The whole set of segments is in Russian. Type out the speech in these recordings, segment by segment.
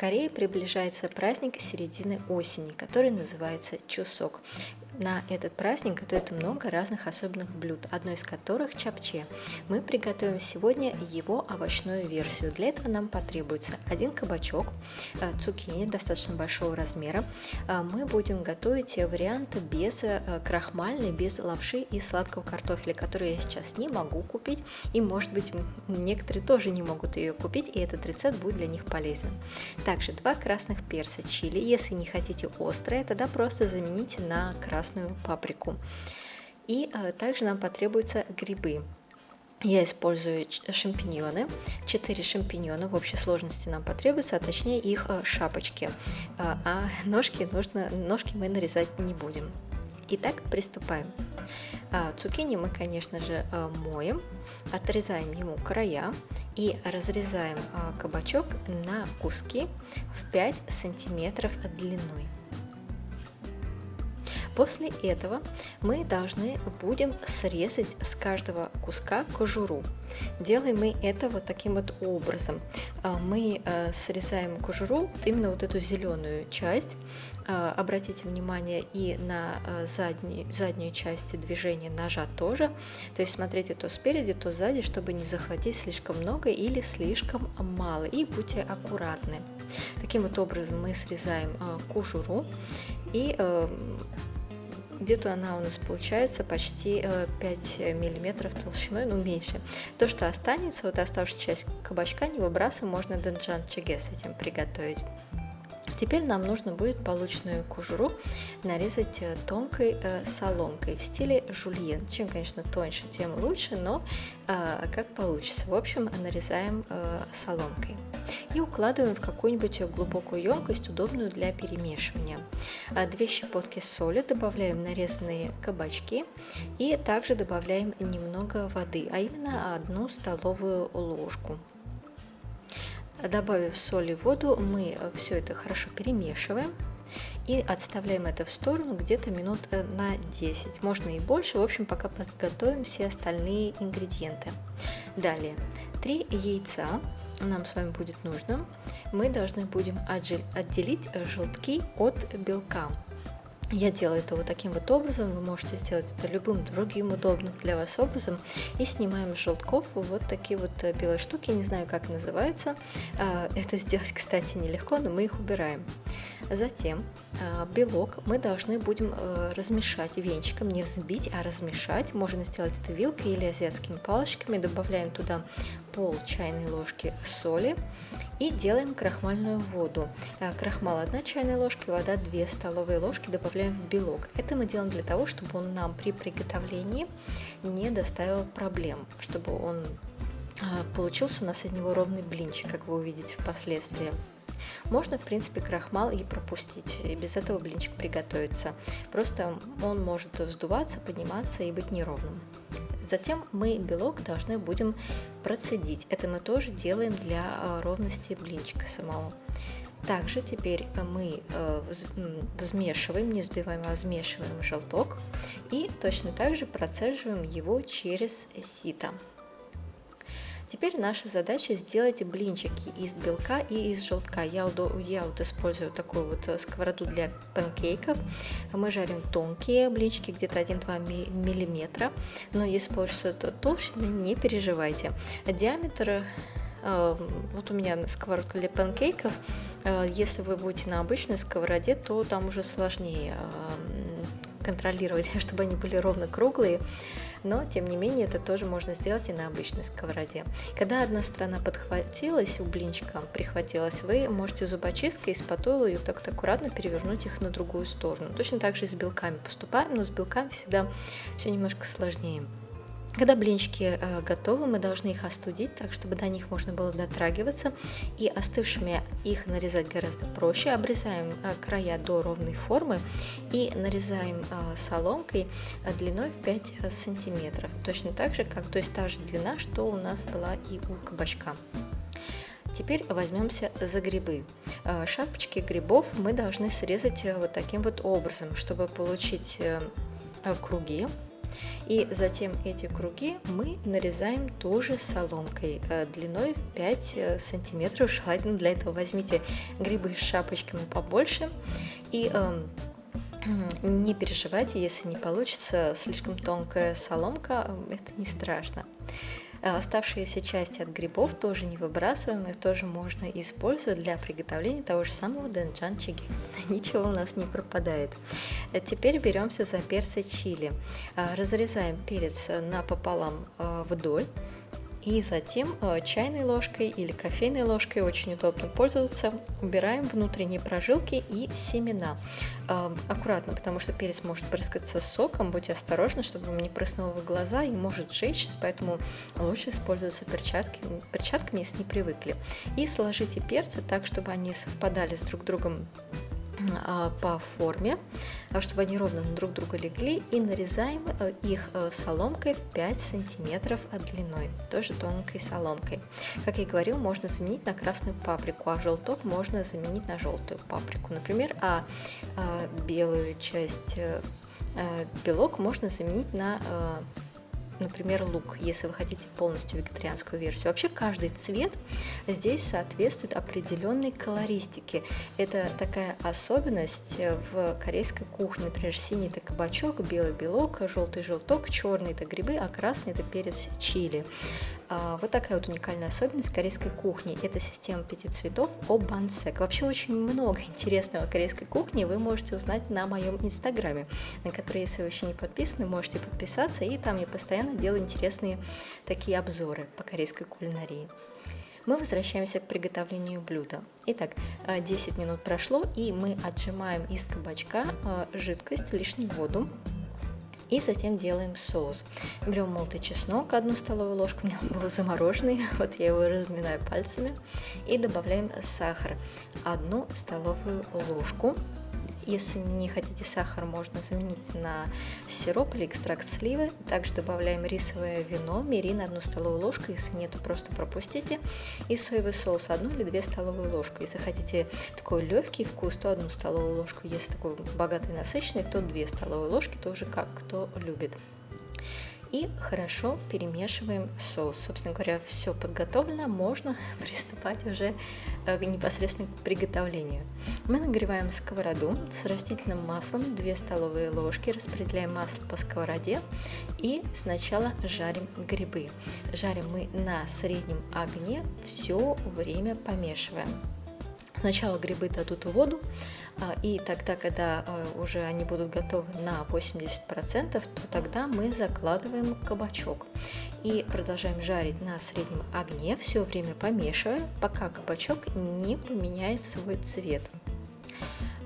Корее приближается праздник середины осени, который называется Чусок. На этот праздник готовят много разных особенных блюд, одно из которых чапче. Мы приготовим сегодня его овощную версию. Для этого нам потребуется один кабачок, цукини достаточно большого размера. Мы будем готовить вариант без крахмальной, без лапши и сладкого картофеля, который я сейчас не могу купить, и, может быть, некоторые тоже не могут ее купить, и этот рецепт будет для них полезен. Также 2 красных перца чили. Если не хотите острое, тогда просто замените на красную паприку. И также нам потребуются грибы. Я использую шампиньоны, 4 шампиньона в общей сложности нам потребуется, а точнее их шапочки, а ножки мы нарезать не будем. Итак, приступаем. Цукини мы, конечно же, моем, отрезаем ему края и разрезаем кабачок на куски в 5 сантиметров длиной. После этого мы должны будем срезать с каждого куска кожуру. Делаем мы это вот таким вот образом. Мы срезаем кожуру, именно вот эту зеленую часть. Обратите внимание и на заднюю часть движения ножа тоже. То есть смотрите то спереди, то сзади, чтобы не захватить слишком много или слишком мало. И будьте аккуратны. Таким вот образом мы срезаем кожуру, и где-то она у нас получается почти 5 миллиметров толщиной, но меньше. То, что останется, вот оставшаяся часть кабачка, не выбрасываем, можно дэнджан чаге с этим приготовить. Теперь нам нужно будет полученную кожуру нарезать тонкой соломкой в стиле жульен. Чем, конечно, тоньше, тем лучше, но как получится. В общем, нарезаем соломкой и укладываем в какую-нибудь глубокую емкость, удобную для перемешивания. 2 щепотки соли, добавляем нарезанные кабачки и также добавляем немного воды, а именно 1 столовую ложку. Добавив соль и воду, мы все это хорошо перемешиваем и отставляем это в сторону где-то минут на 10, можно и больше, в общем, пока подготовим все остальные ингредиенты. Далее, 3 яйца нам с вами будет нужно. Мы должны будем отделить желтки от белка. Я делаю это вот таким вот образом, вы можете сделать это любым другим удобным для вас образом. И снимаем с желтков вот такие вот белые штуки, не знаю, как называются. Это сделать, кстати, нелегко, но мы их убираем. Затем белок мы должны будем размешать венчиком, не взбить, а размешать. Можно сделать это вилкой или азиатскими палочками. Добавляем туда пол чайной ложки соли и делаем крахмальную воду. Крахмал 1 чайная ложка, вода 2 столовые ложки, добавляем в белок. Это мы делаем для того, чтобы он нам при приготовлении не доставил проблем, чтобы он получился у нас из него ровный блинчик, как вы увидите впоследствии. Можно, в принципе, крахмал и пропустить, и без этого блинчик приготовится. Просто он может вздуваться, подниматься и быть неровным. Затем мы белок должны будем процедить. Это мы тоже делаем для ровности блинчика самого. Также теперь мы взмешиваем, не взбиваем, а взмешиваем желток и точно так же процеживаем его через сито. Теперь наша задача сделать блинчики из белка и из желтка. Я вот использую такую вот сковороду для панкейков. Мы жарим тонкие блинчики, где-то 1-2 миллиметра. Но если получится толще, не переживайте. Диаметр, вот у меня сковородка для панкейков. Если вы будете на обычной сковороде, то там уже сложнее контролировать, чтобы они были ровно круглые. Но, тем не менее, это тоже можно сделать и на обычной сковороде. Когда одна сторона подхватилась, у блинчика прихватилась, вы можете зубочисткой и спатулой вот так вот аккуратно перевернуть их на другую сторону. Точно так же и с белками поступаем, но с белками всегда все немножко сложнее. Когда блинчики готовы, мы должны их остудить, так чтобы до них можно было дотрагиваться, и остывшими их нарезать гораздо проще. Обрезаем края до ровной формы и нарезаем соломкой длиной в 5 сантиметров. Точно так же, как, то есть та же длина, что у нас была и у кабачка. Теперь возьмемся за грибы. Шапочки грибов мы должны срезать вот таким вот образом, чтобы получить круги. И затем эти круги мы нарезаем тоже соломкой длиной в 5 сантиметров. Желательно для этого возьмите грибы с шапочками побольше и не переживайте, если не получится слишком тонкая соломка, это не страшно. Оставшиеся части от грибов тоже не выбрасываем, их тоже можно использовать для приготовления того же самого дэнджан чиги. Ничего у нас не пропадает. Теперь беремся за перцы чили. Разрезаем перец напополам вдоль. И затем чайной ложкой или кофейной ложкой, очень удобно пользоваться, убираем внутренние прожилки и семена. Аккуратно, потому что перец может прыскаться соком, будьте осторожны, чтобы вам не прыснуло в глаза и может жечься, поэтому лучше использоваться перчатками, если не привыкли. И сложите перцы так, чтобы они совпадали с друг другом по форме, чтобы они ровно друг друга легли, и нарезаем их соломкой в 5 сантиметров длиной, тоже тонкой соломкой. Как я и говорил, можно заменить на красную паприку, а желток можно заменить на желтую паприку, например, белую часть, белок можно заменить на например, лук, если вы хотите полностью вегетарианскую версию. Вообще каждый цвет здесь соответствует определенной колористике. Это такая особенность в корейской кухне. Например, синий – это кабачок, белый – белок, желтый – желток, черный – это грибы, а красный – это перец чили. Вот такая вот уникальная особенность корейской кухни. Это система 5 цветов Обансек. Вообще очень много интересного корейской кухни вы можете узнать на моем инстаграме, на который, если вы еще не подписаны, можете подписаться, и там я постоянно делаю интересные такие обзоры по корейской кулинарии. Мы возвращаемся к приготовлению блюда. Итак, 10 минут прошло, и мы отжимаем из кабачка жидкость, лишнюю воду. И затем делаем соус. Берем молотый чеснок, 1 столовую ложку, у меня он был замороженный, вот я его разминаю пальцами. И добавляем сахар, 1 столовую ложку. Если не хотите сахар, можно заменить на сироп или экстракт сливы. Также добавляем рисовое вино, мирин 1 столовую ложку, если нет, просто пропустите. И соевый соус 1 или 2 столовые ложки. Если хотите такой легкий вкус, то 1 столовую ложку. Если такой богатый, насыщенный, то 2 столовые ложки, тоже как кто любит. И хорошо перемешиваем соус. Собственно говоря, все подготовлено, можно приступать уже непосредственно к приготовлению. Мы нагреваем сковороду с растительным маслом, 2 столовые ложки, распределяем масло по сковороде и сначала жарим грибы. Жарим мы на среднем огне, все время помешиваем. Сначала грибы дадут воду, и тогда, когда уже они будут готовы на 80%, то тогда мы закладываем кабачок и продолжаем жарить на среднем огне, все время помешивая, пока кабачок не поменяет свой цвет.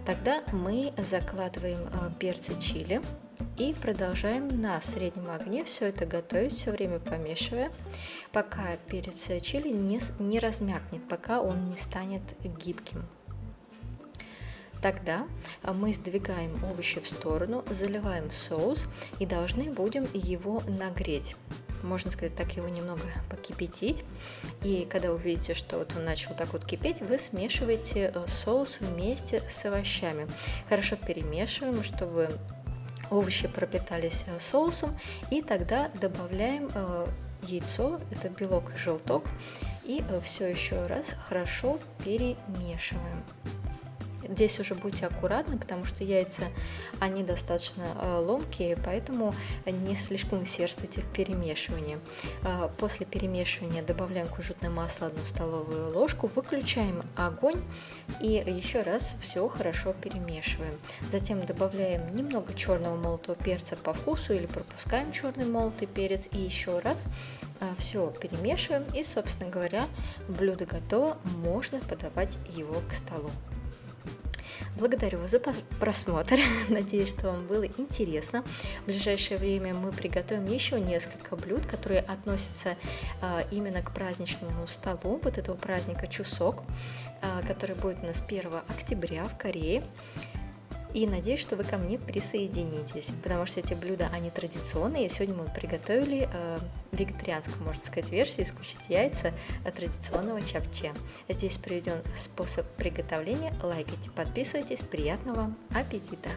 Тогда мы закладываем перцы чили и продолжаем на среднем огне все это готовить, все время помешивая, пока перец чили не размякнет, пока он не станет гибким. Тогда мы сдвигаем овощи в сторону, заливаем соус и должны будем его нагреть. Можно сказать, так его немного покипятить. И когда вы видите, что вот он начал так вот кипеть, вы смешиваете соус вместе с овощами. Хорошо перемешиваем, чтобы овощи пропитались соусом. И тогда добавляем яйцо, это белок и желток. И все еще раз хорошо перемешиваем. Здесь уже будьте аккуратны, потому что яйца, они достаточно ломкие, поэтому не слишком усердствуйте в перемешивании. После перемешивания добавляем кунжутное масло 1 столовую ложку, выключаем огонь и еще раз все хорошо перемешиваем. Затем добавляем немного черного молотого перца по вкусу или пропускаем черный молотый перец и еще раз все перемешиваем и, собственно говоря, блюдо готово, можно подавать его к столу. Благодарю вас за просмотр, надеюсь, что вам было интересно. В ближайшее время мы приготовим еще несколько блюд, которые относятся именно к праздничному столу, вот этого праздника Чусок, который будет у нас 1 октября в Корее. И надеюсь, что вы ко мне присоединитесь, потому что эти блюда, они традиционные. И сегодня мы приготовили вегетарианскую, можно сказать, версию, исключить яйца традиционного чапче. Здесь приведен способ приготовления. Лайкайте, подписывайтесь. Приятного аппетита!